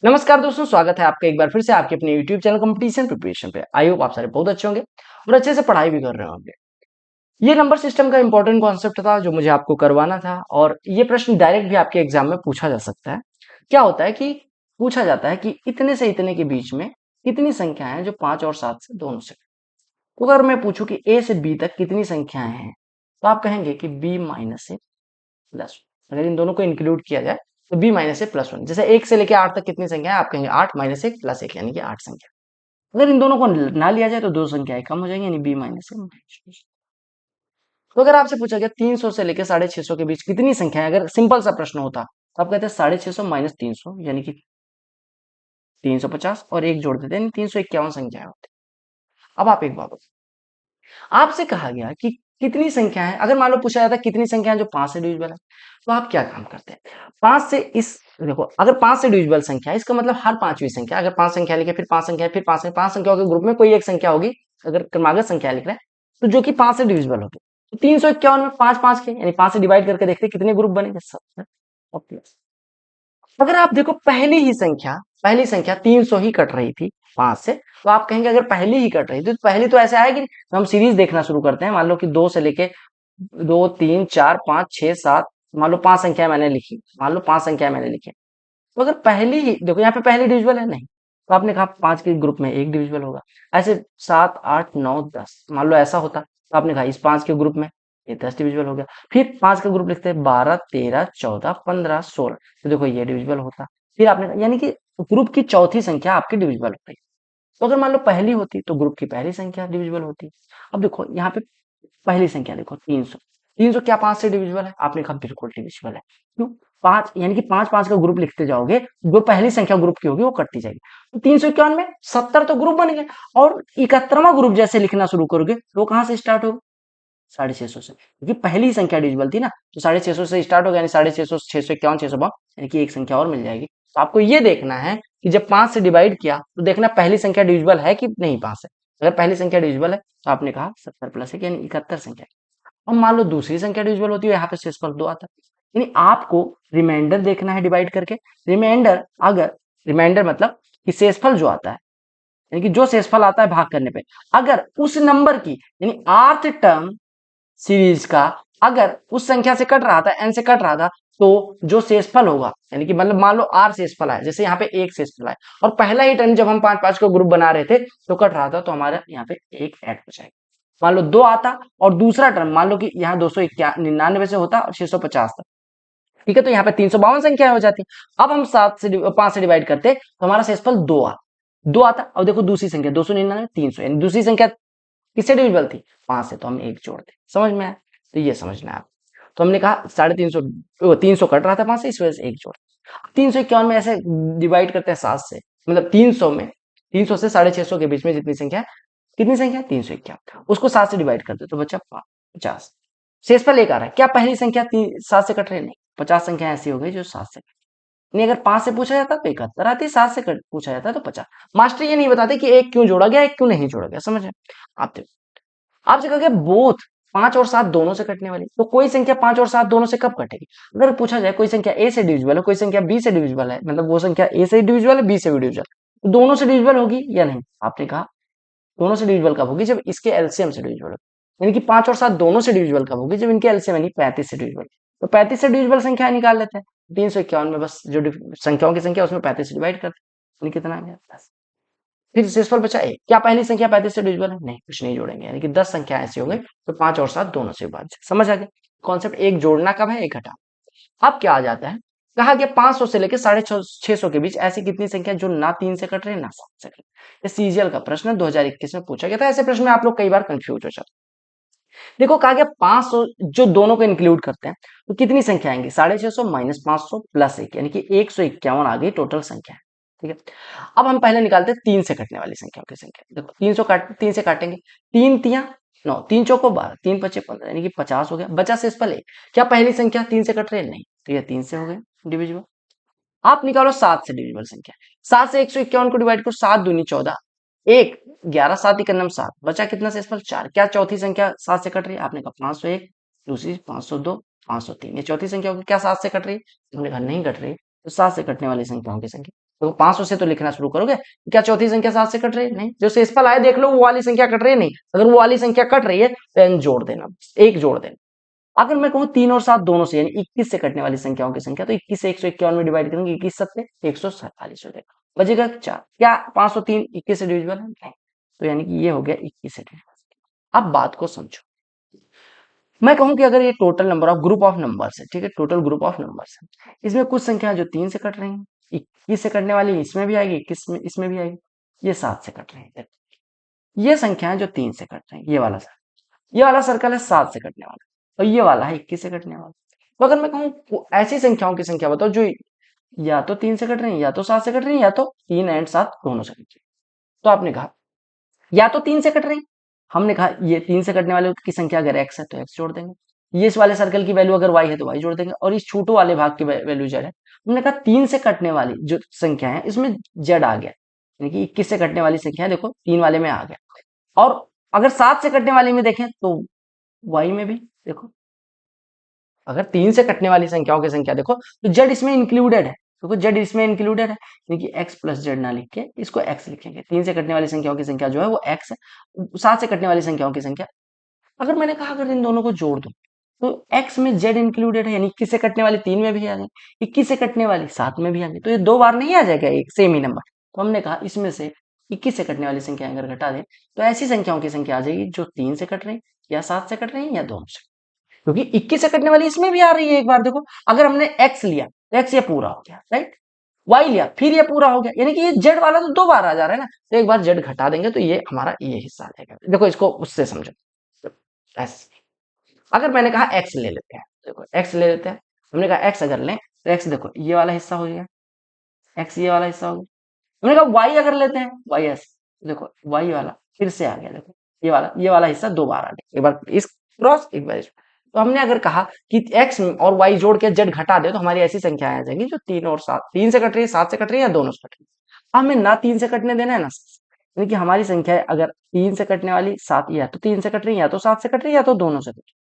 नमस्कार दोस्तों, स्वागत है आपका एक बार फिर से आपके अपने YouTube चैनल कंपटीशन प्रिपरेशन पे। आई होप आप सारे बहुत अच्छे होंगे और अच्छे से पढ़ाई भी कर रहे होंगे। ये नंबर सिस्टम का इंपॉर्टेंट कॉन्सेप्ट था जो मुझे आपको करवाना था और ये प्रश्न डायरेक्ट भी आपके एग्जाम में पूछा जा सकता है। क्या होता है कि पूछा जाता है कि इतने से इतने के बीच में कितनी संख्याएं हैं जो 5 और 7 से दोनों से। तो अगर मैं पूछूं कि A से B तक कितनी संख्याएं हैं तो आप कहेंगे कि B माइनस ए प्लस। अगर इन दोनों को इंक्लूड किया जाए तो B माइनस ए प्लस 1। जैसे 1 से लेकर 8 तक कितनी संख्या है, आप कहेंगे 8 माइनस 1 प्लस 1 यानी कि 8 संख्या। अगर इन दोनों को ना लिया जाए तो दो संख्याएं कम हो जाएंगी यानी बी माइनस ए। तो अगर आपसे पूछा गया 300 से लेकर 650 के बीच कितनी संख्या है, अगर सिंपल सा प्रश्न होता तो आप कहते हैं 650 माइनस 300 यानी कि 350 और एक जोड़ देते हैं 351 संख्याएं होती। अब आप एक बात बताओ, आपसे कहा गया कि कितनी संख्या है, अगर मान लो पूछा जाता है कितनी संख्या है जो 5 से डिविजिबल है, तो आप क्या काम करते हैं? 5 से इस देखो, अगर 5 से डिविजिबल संख्या है इसका मतलब हर पांचवी संख्या, अगर 5 संख्या लिखे फिर 5 संख्या फिर 5 संख्याओं के ग्रुप में कोई एक संख्या होगी, अगर क्रमागत संख्या लिख रहे हैं तो जो कि 5 से डिविजिबल होगी। तो 351 में 5 5 के यानी 5 से डिवाइड करके देखते हैं कितने ग्रुप बनेंगे, 70 और प्लस। अगर आप देखो पहली संख्या 300 ही कट रही थी 5 से, तो आप कहेंगे अगर पहली ही कट रही थी तो पहली तो ऐसे आएगी नहीं। तो हम सीरीज देखना शुरू करते हैं। मान लो कि 2 से लेके 2 3 4 5 6 7, मान लो 5 संख्या मैंने लिखी, मान लो 5 संख्या मैंने लिखी। तो अगर पहली ही देखो, यहाँ पे पहली डिविजिबल है नहीं, तो आपने कहा 5 के ग्रुप में एक डिविजिबल होगा। ऐसे 7 8 9 10, मान लो ऐसा होता तो आपने कहा इस 5 के ग्रुप में ये 10 डिविजिबल हो गया। फिर 5 का ग्रुप लिखते हैं 12 13 14 15 16, तो देखो ये डिविजिबल होता। फिर आपने कहा यानी कि ग्रुप की चौथी संख्या आपकी डिविजिबल हो गई। तो अगर मान लो पहली होती तो ग्रुप की पहली संख्या डिविजिबल होती। अब देखो यहाँ पे पहली संख्या देखो 300। 300 क्या 5 से डिविजिबल है? आपने कहा बिल्कुल डिविजिबल है। क्यों? 5 यानी कि 5 5 का ग्रुप लिखते जाओगे, जो पहली संख्या ग्रुप की होगी वो कटती जाएगी। तो 351 में 70 तो ग्रुप बन गए और 71वां ग्रुप जैसे लिखना शुरू करोगे तो वो कहां से स्टार्ट होगा? 650 से, क्योंकि पहली संख्या डिविजिबल थी ना, तो 650 से स्टार्ट हो गया यानी 650 651 652 यानी कि एक संख्या और मिल जाएगी। तो आपको ये देखना है कि जब 5 से डिवाइड किया तो देखना पहली संख्या डिविजिबल है कि नहीं 5 से। अगर पहली संख्या डिविजिबल है तो आपने कहा 70 प्लस 1 यानी 71 संख्या। अब मान लो दूसरी संख्या डिविजिबल होती है, यहाँ पे शेषफल 2 आता है, यानी आपको रिमाइंडर देखना है डिवाइड करके। रिमाइंडर अगर रिमाइंडर मतलब कि शेषफल जो आता है, यानी कि जो शेषफल आता है भाग करने पे, अगर उस नंबर की यानी आर्थ टर्म सीरीज का अगर उस संख्या से कट रहा था, एन से कट रहा था, तो जो शेषफल होगा यानी कि मतलब मान लो आर शेषफल है, जैसे यहाँ पे एक शेषफल है और पहला ही टर्म जब हम 5 5 को ग्रुप बना रहे थे तो कट रहा था, तो हमारा यहाँ पे एक ऐड हो जाएगा। मान लो 2 आता और दूसरा टर्म मान लो कि यहाँ 299 से होता और 650 था, ठीक है, तो यहाँ पे 352 संख्या हो जाती। अब हम 5 से डिवाइड करते तो हमारा शेषफल 2 आता। अब देखो दूसरी संख्या 299 300 यानी दूसरी संख्या किससे डिविजिबल थी? 5 से, तो हम एक जोड़ दें। समझ में आया? तो ये समझना है आप। तो हमने कहा 350 300 कट रहा था 5 से, इस वजह से एक जोड़। 351 में ऐसे डिवाइड करते हैं 7 से, मतलब 300 में 300 से 650 के बीच में जितनी संख्या, कितनी संख्या 351, उसको 7 से डिवाइड कर दो तो बचा 50। शेषफल एक आ रहा है। क्या पहली संख्या 7 से कट रही है? नहीं, 50 संख्या ऐसी हो गई जो 7 से, नहीं अगर 5 से पूछा जाता तो 71 आती, 7 से पूछा जाता तो 50। मास्टर ये नहीं बताते कि एक क्यों जोड़ा गया एक क्यों नहीं जोड़ा गया। समझ रहे? आप देखो, आपसे कहा गया बोथ 5 और 7 दोनों से कटने वाली, तो कोई संख्या 5 और 7 दोनों से कब कटेगी? अगर पूछा जाए कोई संख्या ए से डिविजिबल है कोई संख्या बी से डिविजिबल है, मतलब वो संख्या ए से डिविजिबल है बी से भी डिविजिबल, तो दोनों से डिविजिबल होगी या नहीं? आपने कहा दोनों से डिविजिबल कब होगी? जब इसके एलसीएम से डिविजिबल होगी। यानी कि 5 और 7 दोनों से डिविजिबल कब होगी? जब इनके एलसीएम यानी 35 से डिविजिबल। तो 35 से डिविजिबल संख्या निकाल लेते हैं। 351 में बस जो संख्याओं की संख्या उसमें 35 से डिवाइड करते हैं, यानी कितना आ गया 10। फिर शेषफल बचा एक। क्या पहली संख्या 35 से डिविजिबल है? नहीं, कुछ नहीं जोड़ेंगे, यानी कि 10 संख्या ऐसी हो गई तो 5 और 7 दोनों से विभाज्य। समझ आ गया कॉन्सेप्ट? एक जोड़ना कब है, एक घटाना। अब क्या आ जाता है, कहा गया 500 से लेकर 650 के बीच ऐसी कितनी संख्या जो ना 3 से कट रही ना 7 से कट रही। ये सीजीएल का प्रश्न 2021 में पूछा गया था। ऐसे प्रश्न में आप लोग कई बार कंफ्यूज हो जाते हैं। देखो कहा गया 500 जो दोनों को इंक्लूड करते हैं तो कितनी संख्या आएंगी? 650 माइनस 500 प्लस 1 यानी कि 151 आ गई टोटल संख्या है। ठीक है, अब हम पहले निकालते हैं 3 से कटने वाली संख्याओं की संख्या। देखो 3 से काटेंगे, 3 तिया 9, 3 चौको 12, 3 पचे 15 यानी कि 50 हो गया। बचा शेषफल 1। क्या पहली संख्या 3 से कट रही है? नहीं, तो ये 3 से हो गए डिविजिबल। आप निकालो 7 से डिविजिबल संख्या। 7 से 151 को डिवाइड करो, 7 दूनी 14, 1 11 7 इकन्नम 7, बचा कितना शेषफल 4। क्या चौथी संख्या 7 से कट रही है? आपने कहा 501, दूसरी 502 503, ये चौथी संख्या होगी। क्या 7 से कट रही है? हमने कहा नहीं कट रही। तो 7 से कटने वाली संख्याओं की संख्या तो 500 से तो लिखना शुरू करोगे, क्या चौथी संख्या 7 से कट रही है? नहीं। जो शेषफल आए देख लो वो वाली संख्या कट रही है? नहीं। अगर वो वाली संख्या कट रही है तो n जोड़ देना, एक जोड़ देना। अगर मैं कहूँ 3 और 7 दोनों से, यानी 21 से कटने वाली संख्याओं की संख्या, तो 21 से 151 में डिवाइड करेंगे, 21 सत्ते 147 हो जाएगा, बचेगा 4। क्या 503 21 से डिविजिबल है? नहीं। तो यानी कि ये हो गया 21 से डिविजिबल। अब बात को समझो, मैं कहूं कि अगर ये total number of group of numbers है, ठीक है, टोटल ग्रुप ऑफ नंबर्स है, इसमें कुछ संख्या जो 3 से कट रही है, 21 से कटने वाली इसमें भी आएगी, 21 में इसमें भी आएगी, ये 7 से कट रही है। ये संख्या है जो 3 से कट रही है, ये वाला सर्कल है 7 से कटने वाला, और ये वाला है 21 से कटने वाला। तो अगर मैं कहूँ ऐसी संख्याओं की संख्या बताओ जो या तो 3 से कट रही है, या तो 7 से कट रही है, या तो 3 एंड 7 दोनों से कट रही है। तो आपने कहा या तो 3 से कट रही, हमने कहा ये 3 से कटने वाले की संख्या अगर x है तो x जोड़ देंगे, ये इस वाले सर्कल की वैल्यू अगर y है तो y जोड़ देंगे, और इस छोटे वाले भाग की वैल्यू z है। हमने कहा 3 से कटने वाली जो संख्या है इसमें z आ गया, यानी कि 21 से कटने वाली संख्या है, देखो 3 वाले में आ गया। और अगर 7 से कटने वाली में देखें तो y में भी देखो, अगर 3 से कटने वाली संख्याओं की संख्या देखो तो z इसमें इंक्लूडेड है, देखो z इसमें इंक्लूडेड है, यानी कि x प्लस जेड ना लिख के इसको x लिखेंगे। 3 से कटने वाली संख्याओं की संख्या जो है वो x है, 7 से कटने वाली संख्याओं की संख्या, अगर मैंने कहा अगर इन दोनों को जोड़ दूं तो x में z इंक्लूडेड है, यानी 21 से कटने वाली 3 में भी आ गई, 21 से कटने वाली 7 में भी आ गई, तो ये 2 बार नहीं आ जाएगा एक सेम ही नंबर। तो हमने कहा इसमें से 21 से कटने वाली संख्या अगर घटा दें तो ऐसी संख्याओं की संख्या आ जाएगी जो 3 से कट रही, या 7 से कट रही, या दोनों से, क्योंकि 21 से कटने वाली इसमें भी आ रही है। एक बार देखो, अगर हमने x लिया तो x ये पूरा हो गया, राइट, y लिया फिर ये पूरा हो गया, यानी कि ये z वाला तो 2 बार आ जा रहा है ना, तो एक बार z घटा देंगे तो ये हमारा ये हिस्सा आ जाएगा। देखो इसको उससे समझो, ऐसे अगर मैंने कहा x ले लेते हैं, देखो x ले लेते हैं, हमने कहा x अगर लें तो x देखो ये वाला हिस्सा हो गया, x ये वाला हिस्सा हो गया। हमने कहा y अगर लेते हैं, y ऐसे देखो y वाला फिर से आ गया, देखो ये वाला हिस्सा 2 बार आ गया, एक बार इस क्रॉस एक बार इस। तो हमने अगर कहा कि x और y जोड़ के z घटा दे तो हमारी ऐसी संख्या आ जाएगी जो 3 और 7, 3 से कट रही है, 7 से कट रही है, या दोनों से कट रही है। हमें ना 3 से कटने देना है ना 7 से, यानी कि हमारी संख्या है अगर 3 से कटने वाली 7 या तो 3 से कट रही है, या तो 7 से कट रही है, या तो दोनों से कट रही है।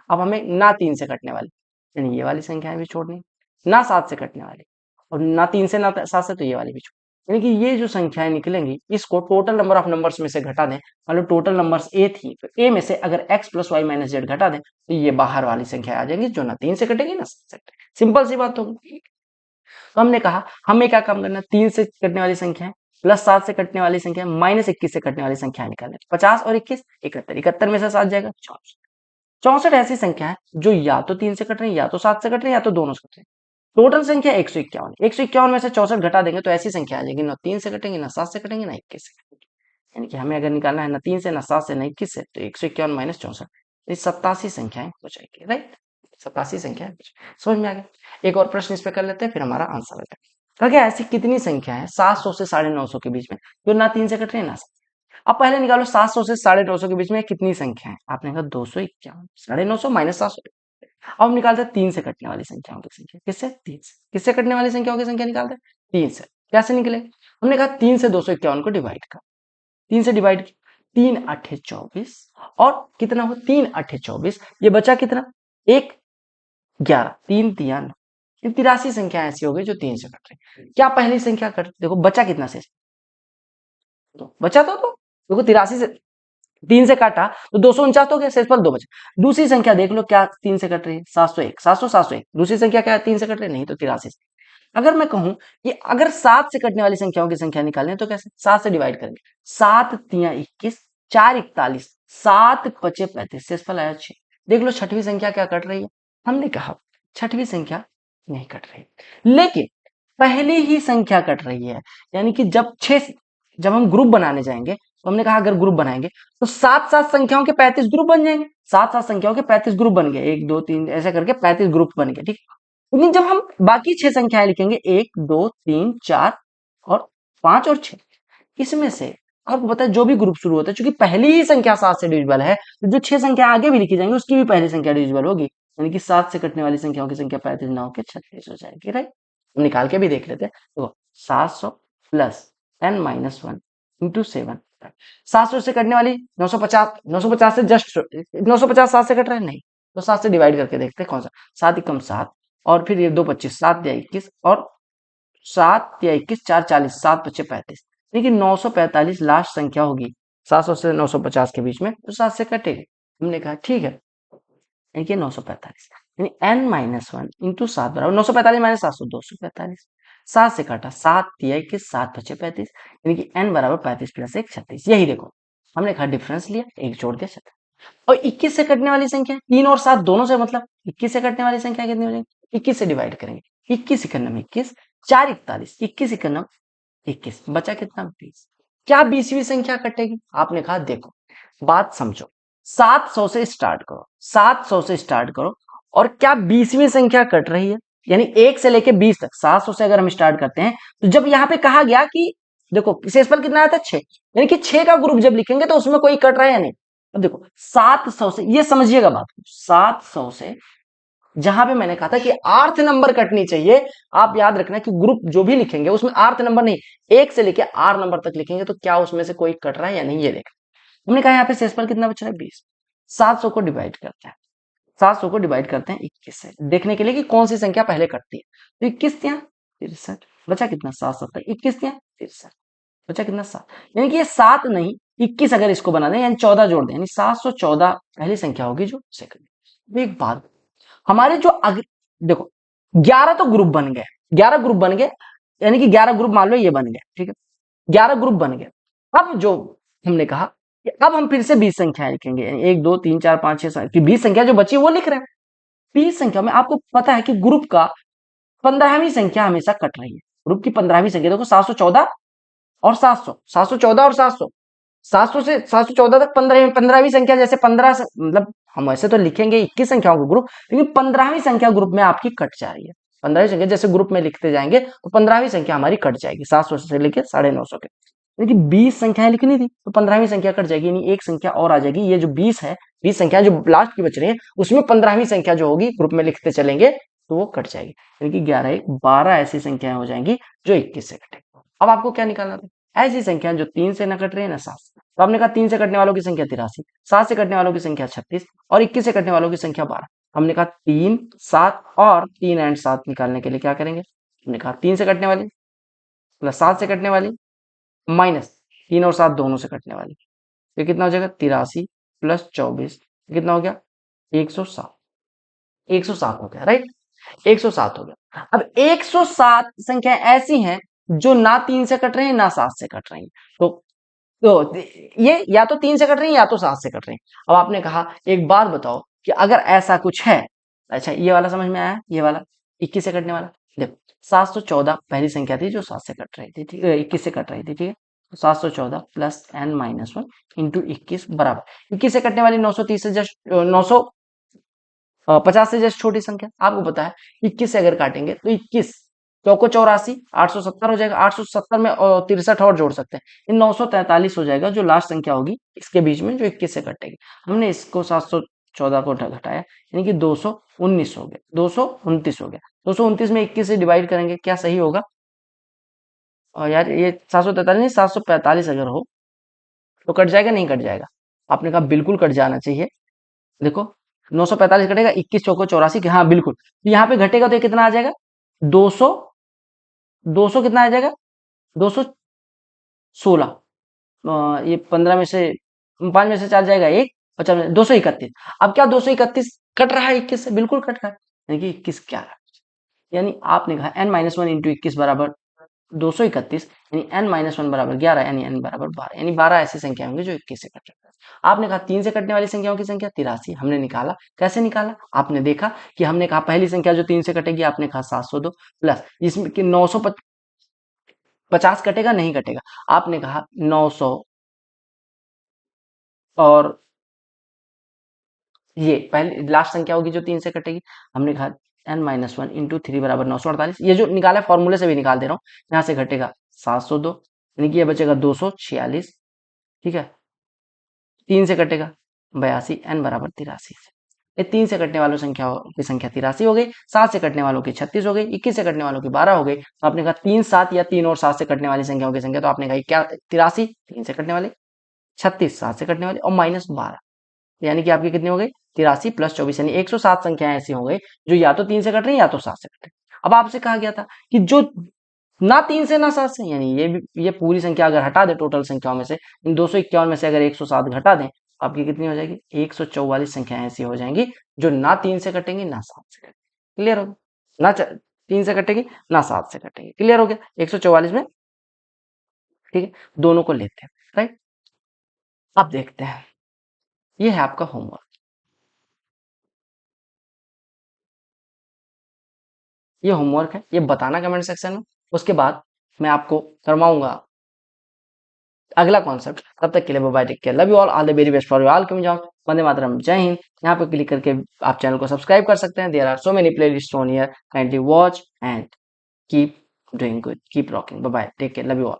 अब हमें ना 3 से कटने वाली, यानी ये वाली संख्याएं भी छोड़नी, ना 7 से कटने वाली, और ना 3 से ना 7 से, तो ये वाली भी छोड़, यानी कि ये जो संख्याएं निकलेंगी इसको टोटल नंबर ऑफ नंबर्स में से घटा दें, मतलब टोटल नंबर्स ए थी तो ए में से अगर x plus y minus z घटा दें तो ये बाहर वाली संख्या आ जाएंगी जो ना 3 से कटेगी ना 7 से कटेगी। सिंपल सी बात होगी। तो हमने कहा हमें क्या काम करना, 3 से कटने वाली संख्या प्लस 7 से कटने वाली संख्या माइनस 21 से कटने वाली संख्या निकालने, 50 और 21 71, 71 में से 7 जाएगा 64। 64 ऐसी संख्या है जो या तो 3 से कट रही है, या तो 7 से कट रही है, या तो दोनों से कट रही है। टोटल संख्या 151, 151 में से 64 घटा देंगे तो ऐसी संख्या आ जाएगी ना 3 से कटेंगे, ना 7 से कटेंगे, ना 21 से कटेंगे। यानी कि हमें अगर निकालना है ना 3 से, ना 7 से, ना 21 से, तो 151 माइनस 64, ये 87 संख्याएं हो जाएगी, राइट, 87 संख्याएं समझ में आ गया। एक और प्रश्न इस पे कर लेते हैं फिर हमारा आंसर हो जाएगा। क्या ऐसी कितनी संख्या है 700 से 950 के बीच में जो ना 3 से कट रही है ना 7? अब पहले निकालो 700 से 950 के बीच में कितनी संख्या है, आपने कहा 251, 950 माइनस 700। अब हम निकालते हैं 3 से कटने वाली संख्याओं की संख्या, किससे 3 से, किससे कटने वाली संख्याओं की संख्या निकालते हैं 3 से, कैसे निकले, हमने कहा 3 से 251 को डिवाइड कर, 3 से डिवाइड किया, 3 8 24, और कितना हो 3 8 24, ये बचा कितना 1 11, 3 3 9, 83 संख्या ऐसी हो गई जो 3 से कट रही। क्या पहली संख्या कट, देखो बचा कितना से, तो बचा तो देखो 83 से 3 से काटा तो 249 हो गया, शेषफल 2 बचा। दूसरी संख्या देख लो क्या 3 से कट रही है, 701, 700 701, दूसरी संख्या क्या है 3 से कट रही है, नहीं तो 83 से। अगर मैं कहूं कि अगर 7 से कटने वाली संख्याओं की संख्या निकालनी है तो कैसे, 7 से डिवाइड करेंगे, 7 3 21, 4 41, 7 5 35, शेषफल आया 6। देख लो छठवीं संख्या क्या कट रही है, हमने कहा छठवीं संख्या नहीं कट रही, लेकिन पहली ही संख्या कट रही है, यानी कि जब हम ग्रुप बनाने जाएंगे तो हमने कहा अगर ग्रुप बनाएंगे तो 7 7 संख्याओं के 35 ग्रुप बन जाएंगे, 7 7 संख्याओं के 35 ग्रुप बन गए, 1 2 3 ऐसे करके 35 ग्रुप बन गए, ठीक। लेकिन जब हम बाकी 6 संख्याएं लिखेंगे 1 2 3 4 और 5 और 6, इसमें से आपको पता है जो भी ग्रुप शुरू होता है, चूंकि पहली ही संख्या 7 से डिविजिबल है तो जो 6 संख्या आगे भी लिखी जाएंगी उसकी भी पहली संख्या डिविजिबल होगी, यानी कि 7 से कटने वाली संख्याओं की संख्या 35 ना होकर 36 हो जाएगी, राइट। हम निकाल के भी देख लेते हैं, तो 700 प्लस 10 माइनस 1 इंटू 7, 700 से कटने वाली 950, 950 से जस्ट 950 7 से कट रहा है नहीं, तो 7 से डिवाइड करके देखते हैं कौन सा, 7 एकम 7, और फिर ये 2 25, 7 या 21, और 7 या 21, 4 40, 7 5 35, यानी कि 945 लास्ट संख्या होगी 700 से 950 के बीच में, तो 7 से कटेगी। हमने कहा ठीक है, यानी कि 945, यानी n माइनस वन इंटू 7 बराबर 945 माइनस 700, 245। 7 से काटा, 7 या 21, 7 5 35, यानी कि n बराबर 35 प्लस 1 36। यही देखो, हमने कहा डिफरेंस लिया, एक जोड़ दिया 36। और 21 से कटने वाली संख्या 3 और 7 दोनों से, मतलब 21 से कटने वाली संख्या कितनी हो जाएगी, 21 से डिवाइड करेंगे, 21 इक्यानवे 21, 4 41, 21 इक्यानवे 21, बचा कितना 20। क्या 20वीं संख्या कटेगी, आपने कहा देखो बात समझो, 700 से स्टार्ट करो, 700 से स्टार्ट करो, और क्या 20वीं संख्या कट रही है, यानी 1 से लेके 20 तक 700 से अगर हम स्टार्ट करते हैं, तो जब यहाँ पे कहा गया कि देखो शेषफल कितना आया था 6, यानी कि 6 का ग्रुप जब लिखेंगे तो उसमें कोई कट रहा है या नहीं। अब देखो 700 से, ये समझिएगा बात को, 700 से जहां पे मैंने कहा था कि आर्थ नंबर कटनी चाहिए, आप याद रखना कि ग्रुप जो भी लिखेंगे उसमें आर्थ नंबर नहीं, 1 से लेके आर नंबर तक लिखेंगे, तो क्या उसमें से कोई कट रहा है या नहीं, ये देख। हमने कहा यहाँ पे शेषफल कितना बच रहा है 20, 700 को डिवाइड करते हैं, 700 को डिवाइड करते हैं 21 से, देखने के लिए कि कौन सी संख्या पहले कटती है। तो 21 दिया 63, बचा कितना 7 7, 21 दिया 63, बचा कितना 7, यानी कि ये 7 नहीं 21 अगर इसको बना दें, यानी 14 जोड़ दें, यानी 714 पहली संख्या होगी जो सेकंड। एक बात, हमारे जो देखो 11 तो ग्रुप बन गए, 11 ग्रुप बन गए, यानी कि 11 ग्रुप मान लो ये बन गए, ठीक है, 11 ग्रुप बन गए। अब जो हमने कहा कि अब हम फिर से 20 संख्याएं लिखेंगे, यानी 1 2 3 4 5 6 7, 20 संख्या जो बची वो लिख रहे हैं। 20 संख्या में आपको पता है कि ग्रुप का 15वीं संख्या हमेशा कट रही है, ग्रुप की 15वीं संख्या देखो 714 और 700, 714 और 700, 700 से 714 तक 15वीं संख्या, जैसे 15 से मतलब हम ऐसे तो लिखेंगे 21 संख्याओं को ग्रुप, लेकिन 15वीं संख्या ग्रुप में आपकी कट जा रही है। 15वीं संख्या जैसे ग्रुप में लिखते जाएंगे तो 15वीं संख्या हमारी कट जाएगी 700 से लेकर 950 के, लेकिन 20 संख्याएं लिखनी थी तो 15वीं संख्या कट जाएगी, यानी एक संख्या और आ जाएगी। ये जो 20 है, 20 संख्या जो लास्ट की बच रही है, उसमें 15वीं संख्या जो होगी ग्रुप में लिखते चलेंगे तो वो कट जाएगी, यानी कि 11 1 12 ऐसी संख्याएं हो जाएंगी जो 21 से कटेगी। अब आपको क्या निकालना था, ऐसी संख्या जो 3 से न कट रही है ना 7 से। तो आपने कहा 3 से कटने वालों की संख्या 83, 7 से कटने वालों की संख्या 36 और 21 से कटने वालों की संख्या 12। हमने कहा 3 7 और 3 एंड 7 निकालने के लिए क्या करेंगे, हमने कहा 3 से कटने वाली प्लस 7 से कटने वाली माइनस 3 और 7 दोनों से कटने वाली, ये कितना हो जाएगा 83 प्लस 24, कितना हो गया 107, 107 हो गया, राइट, 107 हो गया। अब 107 संख्या ऐसी हैं जो ना 3 से कट रही है ना 7 से कट रही है, तो ये या तो 3 से कट रही है या तो 7 से कट रही है। अब आपने कहा एक बात बताओ कि अगर ऐसा कुछ है, अच्छा ये वाला समझ में आया, ये वाला 21 से कटने वाला, देखो 714 पहली संख्या थी जो 7 से कट रही थी, ठीक है, 21 से कट रही थी, ठीक है, तो 714 plus n minus one into 21 बराबर 21 से कटने वाली 930 से जस्ट 950 से जस्ट छोटी संख्या। आपको पता है 21 से अगर काटेंगे तो 21 चौको 84, 870 हो जाएगा, 870 में 63 और जोड़ सकते हैं, इन 943 हो जाएगा जो लास्ट संख्या होगी इसके बीच में जो 21 से कटेगी। हमने इसको 714 को घटाया, यानी कि 219 हो गया, 229 हो गया। 229 में 21 से डिवाइड करेंगे, क्या सही होगा, और यार ये 743 नहीं 745 अगर हो तो कट जाएगा नहीं कट जाएगा, आपने कहा बिल्कुल कट जाना चाहिए। देखो 945 कटेगा, 21 चौको 84 के, हाँ बिल्कुल, यहाँ पे घटेगा तो ये कितना आ जाएगा 200, 200 कितना आ जाएगा 216, ये 15 में से 5 में से 4 जाएगा एक, 50 में 231। अब क्या 231 कट रहा है 21 से, बिल्कुल कट रहा है, यानी कि 21 क्या है, यानी आपने कहा n माइनस वन इंटू 21 बराबर 231, यानी n माइनस वन बराबर 11, यानी n बराबर 12, यानी 12 ऐसी संख्या होंगी जो 21 से कट रही है। आपने कहा 3 से कटने वाली संख्याओं की संख्या 83, हमने निकाला, कैसे निकाला, आपने देखा कि हमने कहा पहली संख्या जो 3 से कटेगी आपने कहा 702 प्लस इसमें कि 950 कटेगा नहीं कटेगा, आपने कहा 900 और ये पहली लास्ट संख्या होगी जो 3 से कटेगी, हमने कहा n minus one into three बराबर 948, ये जो निकाला है फॉर्मूले से भी निकाल दे रहा हूँ, यहाँ से घटेगा 702, यानी कि ये बचेगा 246, ठीक है, 3 से कटेगा 82, n बराबर 83, ये 3 से कटने वालों संख्या की संख्या 83 हो गई, 7 से कटने वालों की 36 हो गई, 21 से कटने वालों की 12 हो गई। तो आपने कहा 3 7 या 3 और 7 से कटने वाली संख्याओं की संख्या, तो आपने कहा क्या 83 3 से कटने वाली, 36 7 से कटने वाली और माइनस 12, यानी कि आपकी कितनी हो गई 83 प्लस 24, यानी 107 संख्याएं ऐसी हो गई जो या तो 3 से कट रही है या तो 7 से कट रही है। अब आपसे कहा गया था कि जो ना 3 से ना 7 से, यानी ये पूरी संख्या अगर हटा दे टोटल संख्याओं में से, इन 251 में से अगर 107 घटा दें, आपकी कितनी हो जाएगी? 144 संख्याएं ऐसी हो जाएंगी जो ना 3 से कटेंगी ना 7 से कटेंगी। क्लियर हो गया? ना 3 से कटेंगी ना 7 से कटेंगी। क्लियर हो गया? 144 में, ठीक है, दोनों को लेते हैं, राइट। अब देखते हैं, ये है आपका होमवर्क। ये होमवर्क है, ये बताना कमेंट सेक्शन में। उसके बाद मैं आपको करवाऊंगा अगला कॉन्सेप्ट। तब तक के लिए bye, take care, love you all the very best for you all. कम जाओ, वंदे मातरम, जय हिंद। यहाँ पे क्लिक करके आप चैनल को सब्सक्राइब कर सकते हैं। There are so many playlist on here, kindly watch and keep doing good, keep rocking. Bye bye, take care, love you all.